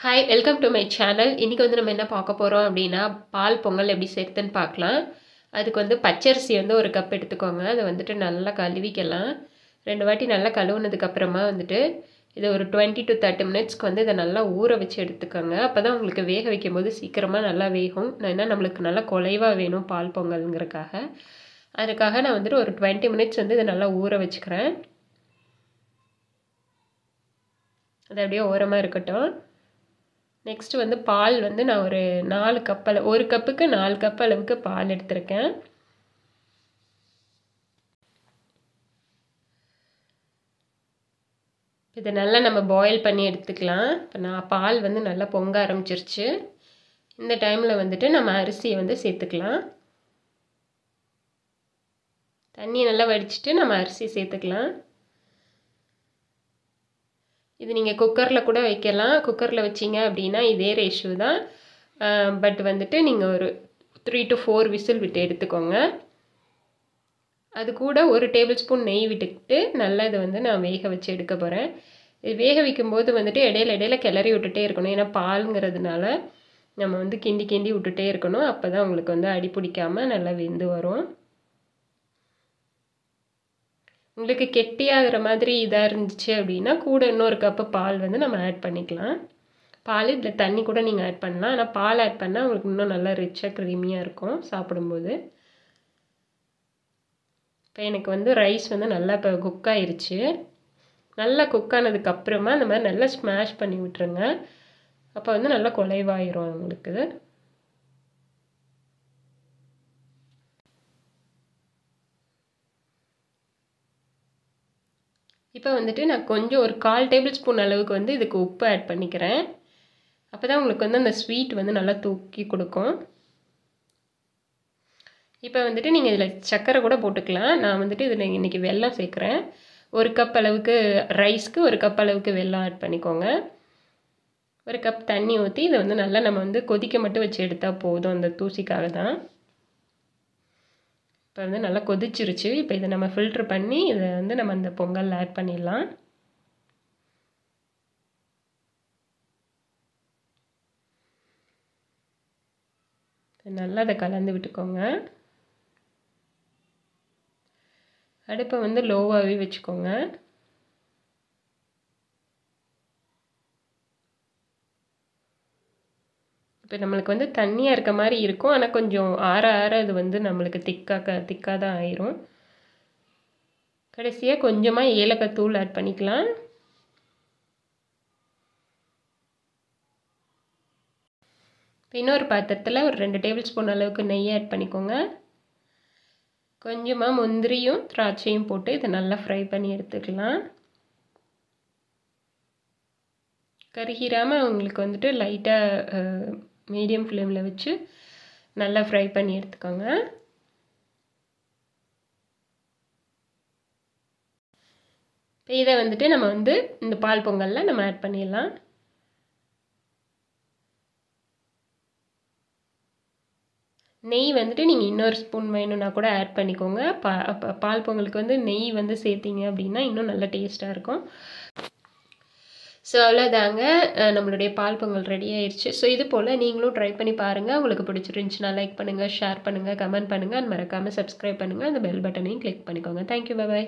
Hi welcome to my channel. இன்றைக்கி வந்து நம்ம என்ன பார்க்க போகிறோம் அப்படின்னா, பால் பொங்கல் எப்படி செய்கிறதுன்னு பார்க்கலாம். அதுக்கு வந்து பச்சரிசி வந்து ஒரு கப் எடுத்துக்கோங்க. அதை வந்துட்டு நல்லா கழுவிக்கலாம். 2 வாட்டி நல்லா கழுவுனதுக்கப்புறமா வந்துட்டு இதை ஒரு 20 to 30 மினிட்ஸ்க்கு வந்து இதை நல்லா ஊற வச்சு எடுத்துக்கோங்க. அப்போ தான் உங்களுக்கு வேக வைக்கும்போது சீக்கிரமாக நல்லா வேகும். ஏன்னா நம்மளுக்கு நல்லா குலைவாக வேணும் பால் பொங்கலுங்கிறக்காக. அதுக்காக நான் வந்துட்டு ஒரு 20 மினிட்ஸ் வந்து இதை நல்லா ஊற வச்சுக்கிறேன். அது அப்படியே ஓரமாக இருக்கட்டும். நெக்ஸ்ட்டு வந்து பால் வந்து நான் ஒரு 4 கப் அளவு, 1 கப்புக்கு 4 கப் அளவுக்கு பால் எடுத்திருக்கேன். இதை நல்லா நம்ம பாயில் பண்ணி எடுத்துக்கலாம். இப்போ நான் பால் வந்து நல்லா பொங்க ஆரம்பிச்சிருச்சு. இந்த டைமில் வந்துட்டு நம்ம அரிசியை வந்து சேர்த்துக்கலாம். தண்ணியை நல்லா வடிச்சிட்டு நம்ம அரிசி சேர்த்துக்கலாம். இது நீங்கள் குக்கரில் கூட வைக்கலாம். குக்கரில் வச்சிங்க அப்படின்னா இதே ரேஷியோ தான். பட் வந்துட்டு நீங்கள் ஒரு 3 to 4 விசில் விட்டு எடுத்துக்கோங்க. அது கூட 1 டேபிள் ஸ்பூன் நெய் விட்டுக்கிட்டு நல்லா இதை வந்து நான் வேக வச்சு எடுக்க போகிறேன். இது வேக வைக்கும்போது வந்துட்டு இடையில கிளறி விட்டுட்டே இருக்கணும். ஏன்னா பாலுங்கிறதுனால நம்ம வந்து கிண்டி விட்டுட்டே இருக்கணும். அப்போ தான் உங்களுக்கு வந்து அடி பிடிக்காமல் நல்லா வெந்து வரும். உங்களுக்கு கெட்டியாகிற மாதிரி இதாக இருந்துச்சு அப்படின்னா கூட இன்னொரு கப்பு பால் வந்து நம்ம ஆட் பண்ணிக்கலாம். பால் இதில் தண்ணி கூட நீங்கள் ஆட் பண்ணலாம். ஆனால் பால் ஆட் பண்ணால் உங்களுக்கு இன்னும் நல்லா ரிச்சாக க்ரீமியாக இருக்கும் சாப்பிடும்போது. இப்போ எனக்கு வந்து ரைஸ் வந்து நல்லா இப்போ குக் ஆயிடுச்சு. நல்லா குக் ஆனதுக்கப்புறமா இந்த மாதிரி நல்லா ஸ்மாஷ் பண்ணி விட்டுருங்க. அப்போ வந்து நல்லா குலைவாயிரும் உங்களுக்கு. இப்போ வந்துட்டு நான் கொஞ்சம் ஒரு 1/4 டேபிள் ஸ்பூன் அளவுக்கு வந்து இதுக்கு உப்பு ஆட் பண்ணிக்கிறேன். அப்போ தான் உங்களுக்கு வந்து அந்த ஸ்வீட் வந்து நல்லா தூக்கி கொடுக்கும். இப்போ வந்துட்டு நீங்கள் இதில் சர்க்கரை கூட போட்டுக்கலாம். நான் வந்துட்டு இதில் இன்றைக்கி வெல்லம் சேர்க்குறேன். 1 கப் அளவுக்கு ரைஸ்க்கு 1 கப் அளவுக்கு வெல்லம் ஆட் பண்ணிக்கோங்க. 1 கப் தண்ணி ஊற்றி இதை வந்து நல்லா நம்ம வந்து கொதிக்க மட்டும் வச்சு எடுத்தால் போதும். அந்த தூசிக்காக தான். இப்போ வந்து நல்லா கொதிச்சிருச்சு. இப்போ இதை நம்ம ஃபில்ட்ரு பண்ணி இதை வந்து நம்ம அந்த பொங்கலில் ஆட் பண்ணிடலாம். நல்லா அதை கலந்து விட்டுக்கோங்க. அடுப்பை வந்து லோவாகவே வச்சுக்கோங்க. இப்போ நம்மளுக்கு வந்து தண்ணியாக இருக்க மாதிரி இருக்கும். ஆனால் கொஞ்சம் ஆற இது வந்து நம்மளுக்கு திக்காக தான் ஆயிரும். கடைசியாக கொஞ்சமாக ஏலக்காய் தூள் ஆட் பண்ணிக்கலாம். இப்போ இன்னொரு பாத்திரத்தில் ஒரு 2 டேபிள் ஸ்பூன் அளவுக்கு நெய் ஆட் பண்ணிக்கோங்க. கொஞ்சமாக முந்திரியும் திராட்சையும் போட்டு இதை நல்லா ஃப்ரை பண்ணி எடுத்துக்கலாம். கருகிராமல் உங்களுக்கு வந்துட்டு லைட்டாக மீடியம் ஃப்ளேமில் வச்சு நல்லா ஃப்ரை பண்ணி எடுத்துக்கோங்க. இப்போ இதை வந்துட்டு நம்ம வந்து இந்த பால் பொங்கலில் நம்ம ஆட் பண்ணிடலாம். நெய் வந்துட்டு நீங்கள் இன்னொரு ஸ்பூன் வேணும்னா கூட ஆட் பண்ணிக்கோங்க. பால் பொங்கலுக்கு வந்து நெய் வந்து சேர்த்திங்க அப்படின்னா இன்னும் நல்லா டேஸ்ட்டாக இருக்கும். ஸோ அவ்வளோதாங்க, நம்மளுடைய பால் பொங்கல் ரெடி ஆயிடுச்சு. ஸோ இது போல் நீங்களும் ட்ரை பண்ணி பாருங்கள். உங்களுக்கு பிடிச்சிருந்துச்சுன்னா லைக் பண்ணுங்கள், ஷேர் பண்ணுங்கள், கமெண்ட் பண்ணுங்கள். மறக்காமல் சப்ஸ்கிரைப் பண்ணுங்கள். அந்த பெல் பட்டனையும் கிளிக் பண்ணிக்கோங்க. தேங்க்யூ, பாய்.